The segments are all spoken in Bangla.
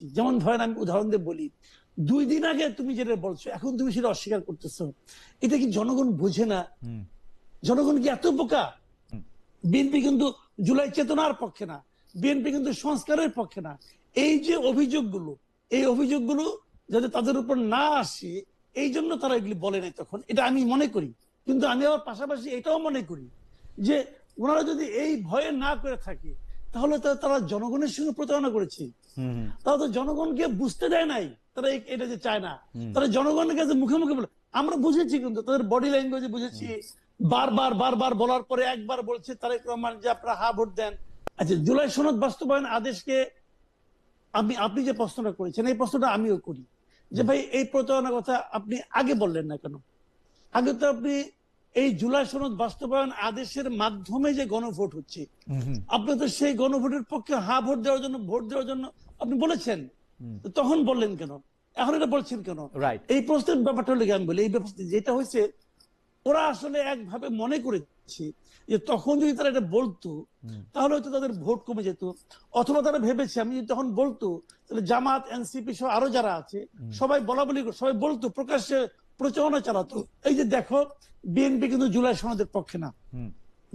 যেমন ধরেন আমি উদাহরণ দিয়ে বলি, 2 দিন আগে তুমি যেটা বলছো এখন তুমি সেটা অস্বীকার করতেছো। এটা কি জনগণ বোঝে না? জনগণ কি এত বোকা? বিএনপি কিন্তু জুলাই চেতনার পক্ষে না, বিএনপি কিন্তু সংস্কারের পক্ষে না। এই যে অভিযোগগুলো, এই অভিযোগগুলো যাতে তাদের উপর না আসে, এই জন্য তারা এগুলি বলে নাই তখন, এটা আমি মনে করি। কিন্তু আমি আবার পাশাপাশি এটাও মনে করি যে ওনারা যদি এই ভয়ে না করে থাকে, তাহলে তারা জনগণের সঙ্গে প্রতারণা করেছে। তারা তো জনগণকে বুঝতে দেয় নাই তারা এটা যে চায় না। তারা জনগণের কাছে মুখে মুখে বলে, আমরা বুঝেছি, কিন্তু তাদের বডি ল্যাঙ্গুয়েজে বুঝেছি। বারবার বারবার বলার পরে একবার বলছে তারেক রহমান যে আপনারা হা ভোট দেন। আচ্ছা, জুলাই সনদ বাস্তবায়ন আদেশকে আপনি যে প্রশ্নটা করেছেন, এই প্রশ্নটা আমিও করি যে ভাই এই প্রতারণার কথা আপনি আগে বললেন না কেন? আগে তো আপনি এই জুলাই সনদ বাস্তবায়ন আদেশের মাধ্যমে যে গণভোট হচ্ছে, আপনি তো সেই গণভোটের পক্ষে হা ভোট দেওয়ার জন্য, ভোট দেওয়ার জন্য আপনি বলেছেন, তখন বললেন কেন, এখন এটা বলছেন কেন? এই প্রশ্নের ব্যাপারটা হলে আমি বলি, এই ব্যাপারটা যেটা হয়েছে, ওরা আসলে একভাবে মনে করেছে যে তখন যদি তারা এটা বলতো তাহলে হয়তো তাদের ভোট কমে যেত, অথবা তারা ভেবেছে আমি যদি তখন বলতো তাহলে জামাত, এনসিপি সহ আরো যারা আছে সবাই বলা বলি, সবাই বলতো, প্রকাশ্যে প্রচারণা চালাতো, এই যে দেখো বিএনপি কিন্তু জুলাই সনদের পক্ষে না,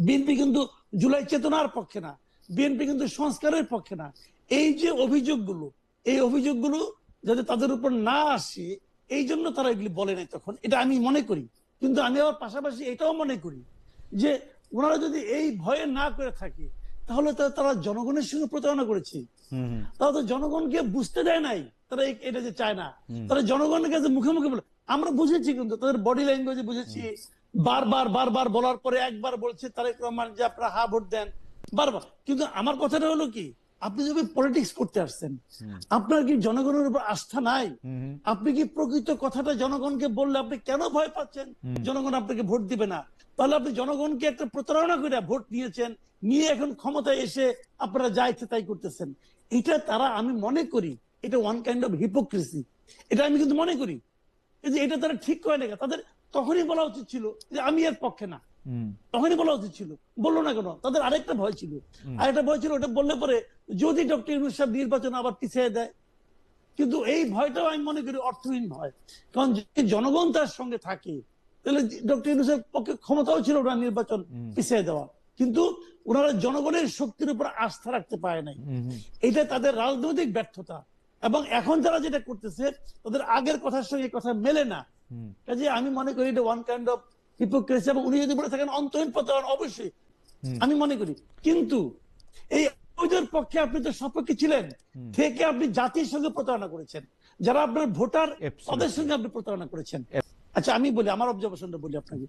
বিএনপি কিন্তু জুলাই চেতনার পক্ষে না, বিএনপি কিন্তু সংস্কারের পক্ষে না। এই যে অভিযোগগুলো, এই অভিযোগগুলো যাতে তাদের উপর না আসে, এই জন্য তারা এগুলি বলে নাই তখন, এটা আমি মনে করি। কিন্তু আমি আবার পাশাপাশি এটাও মনে করি যে ওনারা যদি এই ভয়ে না করে থাকে, তাহলে তারা জনগণের সঙ্গে প্রতারণা করেছে। তারা তো জনগণকে বুঝতে দেয় নাই তারা এটা যে চায় না। তারা জনগণের কাছে মুখে মুখে বলে, আমরা বুঝেছি, কিন্তু তাদের বডি ল্যাঙ্গুয়েজে বুঝেছি। বারবার বারবার বলার পরে একবার বলছে তারেক রহমান যে আপনারা হা ভোট দেন, বারবার। কিন্তু আমার কথাটা হলো কি, আপনি যদি পলিটিক্স করতে আসছেন, আপনার কি জনগণের উপর আস্থা নাই? আপনি কি প্রকৃত কথাটা জনগণকে বললে আপনি কেন ভয় পাচ্ছেন জনগণ আপনাকে ভোট দিবে না? তাহলে আপনি জনগণকে একটা প্রতারণা করে ভোট নিয়েছেন, নিয়ে এখন ক্ষমতায় এসে আপনারা যা ইচ্ছে তাই করতেছেন। এটা তারা, আমি মনে করি এটা ওয়ান কাইন্ড অফ হিপোক্রেসি। এটা আমি কিন্তু মনে করি যে এটা তারা ঠিক করে না। তাদের তখনই বলা উচিত ছিল যে আমি এর পক্ষে না, তখনই বলা উচিত ছিল। বললো না কেন? তাদের আরেকটা ভয় ছিল, আরেকটা ভয় ছিল, ওটা বললে পরে যদি ডক্টর ইউনূস সাহেব নির্বাচন আবার পিছিয়ে দেয়। কিন্তু এই ভয়টাও আমি মনে করি অর্থহীন ভয়, কারণ যদি জনগণ তার সঙ্গে থাকে তাহলে ডক্টর ইউনূসের পক্ষে ক্ষমতাও ছিল ওরা নির্বাচন পিছিয়ে দেওয়া, কিন্তু ওনারা জনগণের শক্তির উপর আস্থা রাখতে পারে নাই। এটা তাদের রাজনৈতিক ব্যর্থতা। এবং এখন যারা যেটা করতেছে তাদের আগের কথার সঙ্গে কথা মেলে না। কাজে আমি মনে করি এটা ওয়ান কাইন্ড অফ হিপোক্রেসি। এবং উনি যদি বলে থাকেন অন্তহীন প্রতারণা, অবশ্যই আমি মনে করি। কিন্তু এই অবৈধের পক্ষে আপনি তো সপক্ষে ছিলেন, থেকে আপনি জাতির সঙ্গে প্রতারণা করেছেন, যারা আপনার ভোটার তাদের সঙ্গে আপনি প্রতারণা করেছেন। আচ্ছা, আমি বলি আমার অবজারভেশনটা বলি আপনাকে।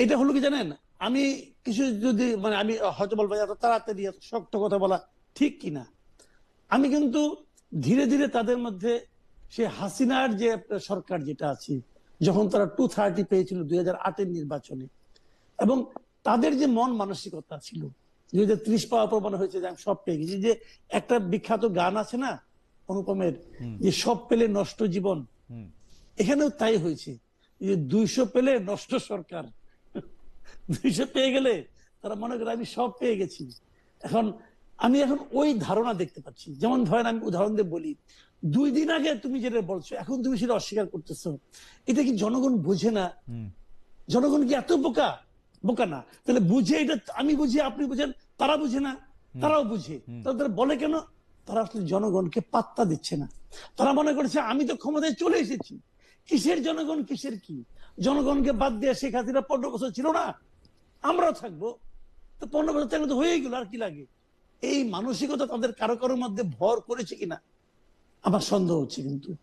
এটা হলো কি জানেন, আমি কিছু যদি মানে আমি হয়তো বলবো এত তাড়াতাড়ি এত শক্ত কথা বলা ঠিক কিনা, আমি কিন্তু ধীরে ধীরে তাদের মধ্যে সে হাসিনার যে সরকার যেটা আছে, যখন তারা 230 পেয়েছিল 2008-এর নির্বাচনে, এবং তাদের যে মন মানসিকতা ছিল 2030 পাওয়ার পর মনে হয়েছে যে আমি সব পেয়ে গেছি। যে একটা বিখ্যাত গান আছে না অনুপমের, যে সব পেলে নষ্ট জীবন, এখানেও তাই হয়েছে যে 200 পেলে নষ্ট সরকার। 200 পেয়ে গেলে তারা মনে করে আমি সব পেয়ে গেছি। আমি এখন ওই ধারণা দেখতে পাচ্ছি। যেমন ধরেন আমি উদাহরণ দিয়ে বলি, 2 দিন আগে তুমি যেটা বলছো এখন তুমি সেটা অস্বীকার করতেছো। এটা কি জনগণ বোঝে না? জনগণ কি এত বোকা? বোকা না। তাহলে বুঝে, এটা আমি বুঝি, আপনি বুঝেন, তারা বুঝে না? তারাও বুঝে। তারা বলে কেন? তারা আসলে জনগণকে পাত্তা দিচ্ছে না। তারা মনে করছে আমি তো ক্ষমতায় চলে এসেছি, কিসের জনগণ, কিসের কি? জনগণকে বাদ দিয়ে শেখ হাসিনা 15 বছর ছিল না, আমরাও থাকবো। তো 15 বছর থাকলে তো হয়েই গেল, আর কি লাগে? এই মানসিকতা তাদের কারো কারোর মধ্যে ভর করেছে কিনা আমার সন্দেহ হচ্ছে কিন্তু।